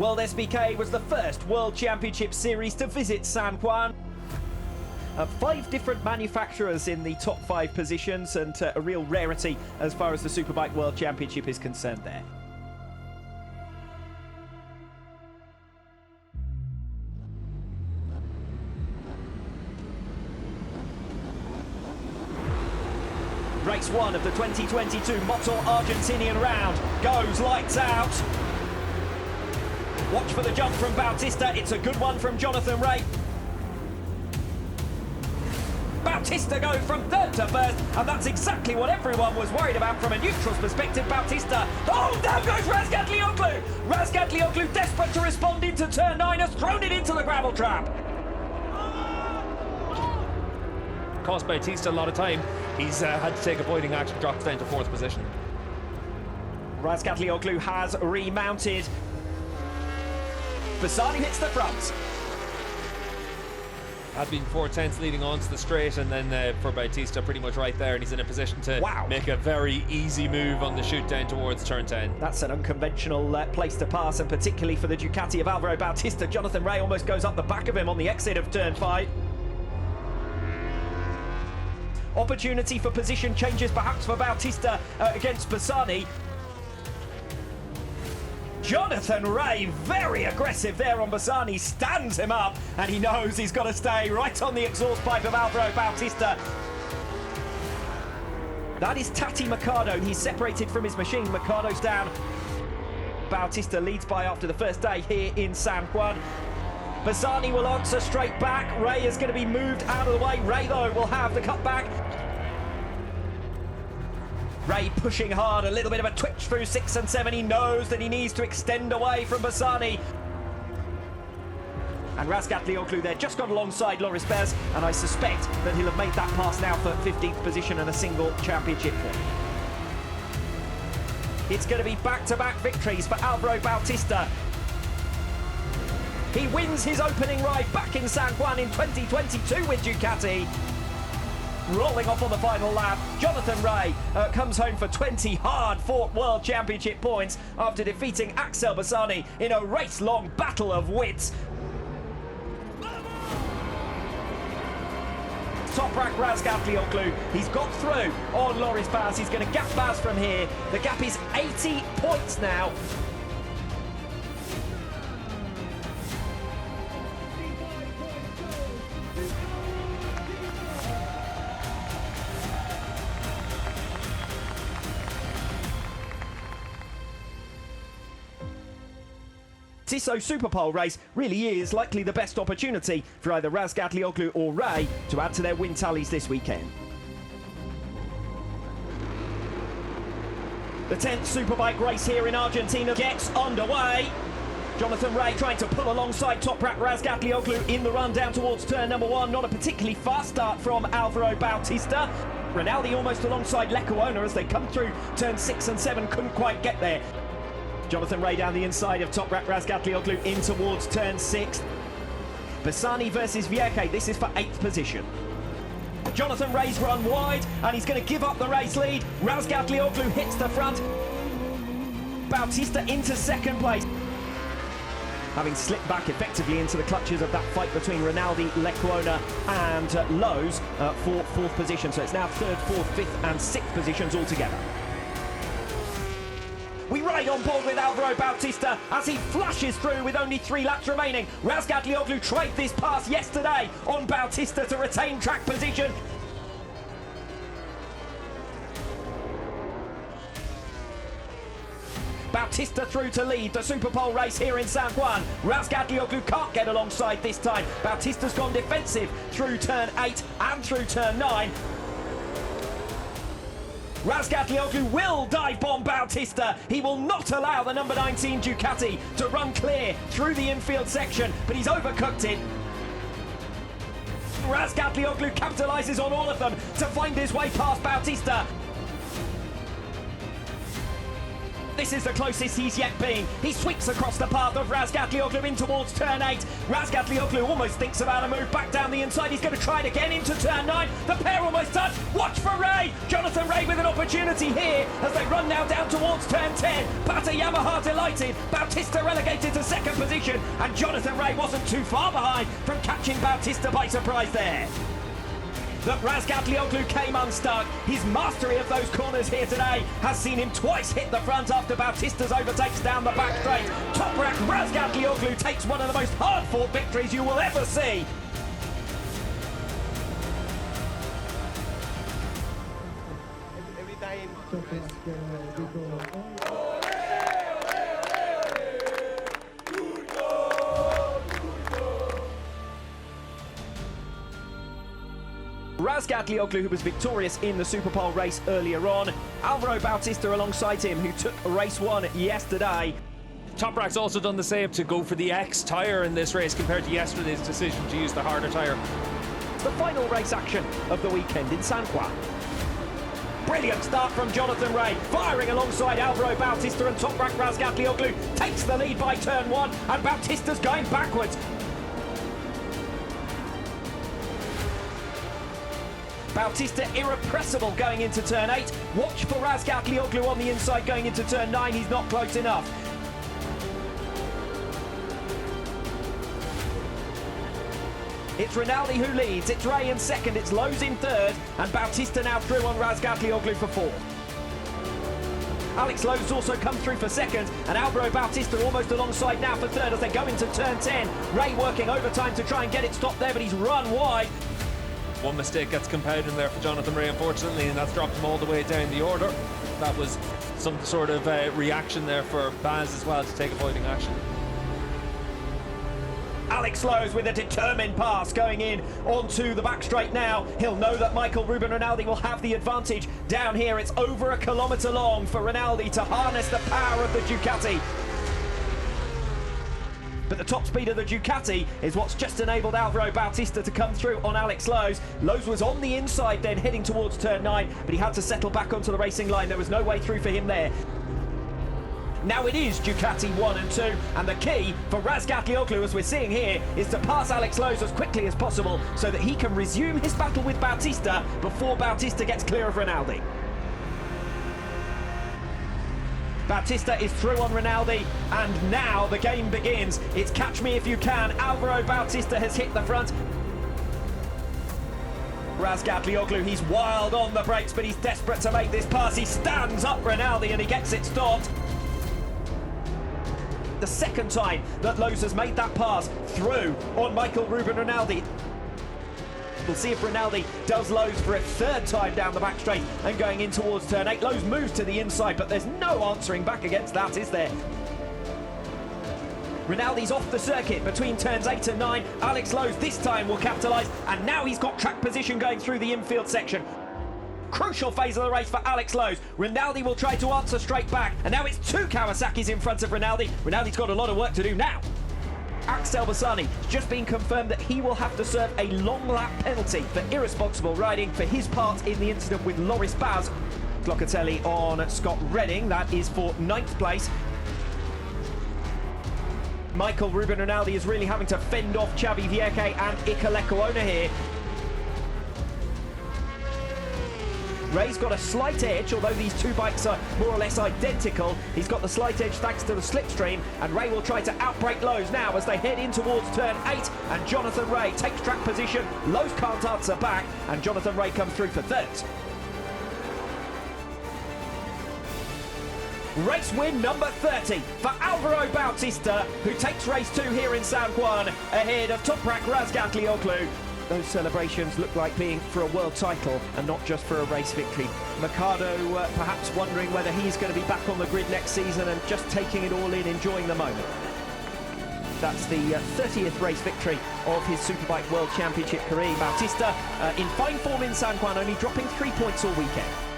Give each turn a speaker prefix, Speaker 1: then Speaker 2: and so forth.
Speaker 1: WorldSBK was the first World Championship Series to visit San Juan. 5 different manufacturers in the top 5 positions, and a real rarity as far as the Superbike World Championship is concerned there. Race 1 of the 2022 Motor Argentinian round goes lights out. Watch for the jump from Bautista. It's a good one from Jonathan Rea. Bautista going from 3rd to 1st, and that's exactly what everyone was worried about from a neutral's perspective. Bautista. Oh, down goes Razgatlioglu! Razgatlioglu, desperate to respond into turn 9, has thrown it into the gravel trap.
Speaker 2: Cost Bautista a lot of time. He's had to take avoiding action, drops down to 4th position.
Speaker 1: Razgatlioglu has remounted. Bassani hits the front.
Speaker 2: Had been 4/10 leading on to the straight, and then for Bautista pretty much right there, and he's in a position to make a very easy move on the shoot down towards turn 10.
Speaker 1: That's an unconventional place to pass, and particularly for the Ducati of Alvaro Bautista. Jonathan Rea almost goes up the back of him on the exit of turn 5. Opportunity for position changes perhaps for Bautista against Bassani. Jonathan Rea, very aggressive there on Bassani, stands him up, and he knows he's got to stay right on the exhaust pipe of Alvaro Bautista. That is Tati Mercado. He's separated from his machine. Mercado's down. Bautista leads by after the first day here in San Juan. Bassani will answer straight back. Rea is going to be moved out of the way. Rea, though, will have the cutback. Rea pushing hard, a little bit of a twitch through 6 and 7. He knows that he needs to extend away from Bassani. And Razgatlioglu there just got alongside Loris Bez, and I suspect that he'll have made that pass now for 15th position and a single championship point. It's going to be back-to-back victories for Alvaro Bautista. He wins his opening ride back in San Juan in 2022 with Ducati. Rolling off on the final lap, Jonathan Rea comes home for 20 hard-fought World Championship points after defeating Axel Bassani in a race-long battle of wits. Top-rack Razgatlioglu, he's got through on Loris Baz. He's going to gap Baz from here. The gap is 80 points now. This Superpole race really is likely the best opportunity for either Razgatlioglu or Rea to add to their win tallies this weekend. The 10th Superbike race here in Argentina gets underway. Jonathan Rea trying to pull alongside top-rack Razgatlioglu in the run down towards turn number 1. Not a particularly fast start from Alvaro Bautista. Rinaldi almost alongside Lecuona as they come through turn 6 and 7, couldn't quite get there. Jonathan Rea down the inside of top-rack Razgatlioglu in towards turn 6. Bassani versus Vierke, this is for 8th position. Jonathan Rea's run wide, and he's going to give up the race lead. Razgatlioglu hits the front. Bautista into 2nd place. Having slipped back effectively into the clutches of that fight between Rinaldi, Lecuona and Lowe's for 4th position. So it's now 3rd, 4th, 5th and 6th positions altogether. We ride on board with Alvaro Bautista as he flashes through with only 3 laps remaining. Razgatlioglu tried this pass yesterday on Bautista to retain track position. Bautista through to lead the Superpole race here in San Juan. Razgatlioglu can't get alongside this time. Bautista's gone defensive through turn 8 and through turn 9. Razgatlioglu will dive bomb Bautista. He will not allow the number 19 Ducati to run clear through the infield section, but he's overcooked it. Razgatlioglu capitalises on all of them to find his way past Bautista. this is the closest he's yet been. He sweeps across the path of Razgatlioglu in towards turn 8. Razgatlioglu almost thinks about a move back down the inside. He's going to try it again into turn 9. The pair almost touch. Watch for Ray. Jonathan Ray with an opportunity here as they run now down towards turn 10. Bata Yamaha delighted. Bautista relegated to second position, and Jonathan Ray wasn't too far behind from catching Bautista by surprise there. That Razgatlioglu came unstuck. His mastery of those corners here today has seen him twice hit the front after Bautista's overtakes down the back straight. Toprak Razgatlioglu takes one of the most hard-fought victories you will ever see.
Speaker 3: Every time.
Speaker 1: Razgatlioglu, who was victorious in the Superpole race earlier on. Alvaro Bautista alongside him, who took race 1 yesterday.
Speaker 2: Toprak's also done the same to go for the X tyre in this race compared to yesterday's decision to use the harder tyre.
Speaker 1: The final race action of the weekend in San Juan. Brilliant start from Jonathan Ray, firing alongside Alvaro Bautista, and Toprak Razgatlioglu takes the lead by turn 1, and Bautista's going backwards. Bautista irrepressible going into turn 8. Watch for Razgatlioglu on the inside going into turn 9. He's not close enough. It's Rinaldi who leads. It's Ray in second. It's Lowe's in third. And Bautista now through on Razgatlioglu for fourth. Alex Lowe's also come through for second, and Alvaro Bautista almost alongside now for third as they go into turn 10. Ray working overtime to try and get it stopped there, but he's run wide.
Speaker 2: One mistake gets compounded there for Jonathan Ray, unfortunately, and that's dropped him all the way down the order. That was some sort of reaction there for Baz as well to take avoiding action.
Speaker 1: Alex Lowe's with a determined pass going in onto the back straight now. He'll know that Michael Ruben Rinaldi will have the advantage. Down here, it's over a kilometre long for Rinaldi to harness the power of the Ducati. But the top speed of the Ducati is what's just enabled Alvaro Bautista to come through on Alex Lowe's. Lowe's was on the inside then, heading towards turn 9, but he had to settle back onto the racing line. There was no way through for him there. Now it is Ducati 1 and 2, and the key for Razgatlioglu, as we're seeing here, is to pass Alex Lowe's as quickly as possible so that he can resume his battle with Bautista before Bautista gets clear of Rinaldi. Bautista is through on Rinaldi, and now the game begins. It's catch me if you can. Alvaro Bautista has hit the front. Razgatlioglu, he's wild on the brakes, but he's desperate to make this pass. He stands up Rinaldi and he gets it stopped. The second time that Lowe's has made that pass through on Michael Ruben Rinaldi. We'll see if Rinaldi does Lowe's for a third time down the back straight and going in towards turn 8. Lowe's moves to the inside, but there's no answering back against that, is there? Rinaldi's off the circuit between turns 8 and 9. Alex Lowe's this time will capitalise, and now he's got track position going through the infield section. Crucial phase of the race for Alex Lowe's. Rinaldi will try to answer straight back, and now it's 2 Kawasaki's in front of Rinaldi. Rinaldi's got a lot of work to do now. Axel Bassani, it's just been confirmed that he will have to serve a long lap penalty for irresponsible riding for his part in the incident with Loris Baz. Locatelli on Scott Redding, that is for 9th place. Michael Ruben Rinaldi is really having to fend off Xavi Vierque and Iker Lecuona here. Ray's got a slight edge, although these two bikes are more or less identical. He's got the slight edge thanks to the slipstream, and Ray will try to outbrake Lowe's now as they head in towards turn 8, and Jonathan Ray takes track position. Lowe's can't answer back, and Jonathan Ray comes through for third. Race win number 30 for Alvaro Bautista, who takes race 2 here in San Juan, ahead of Toprak Razgatlioglu. Those celebrations look like being for a world title and not just for a race victory. Mercado perhaps wondering whether he's going to be back on the grid next season and just taking it all in, enjoying the moment. That's the 30th race victory of his Superbike World Championship career. Bautista in fine form in San Juan, only dropping 3 points all weekend.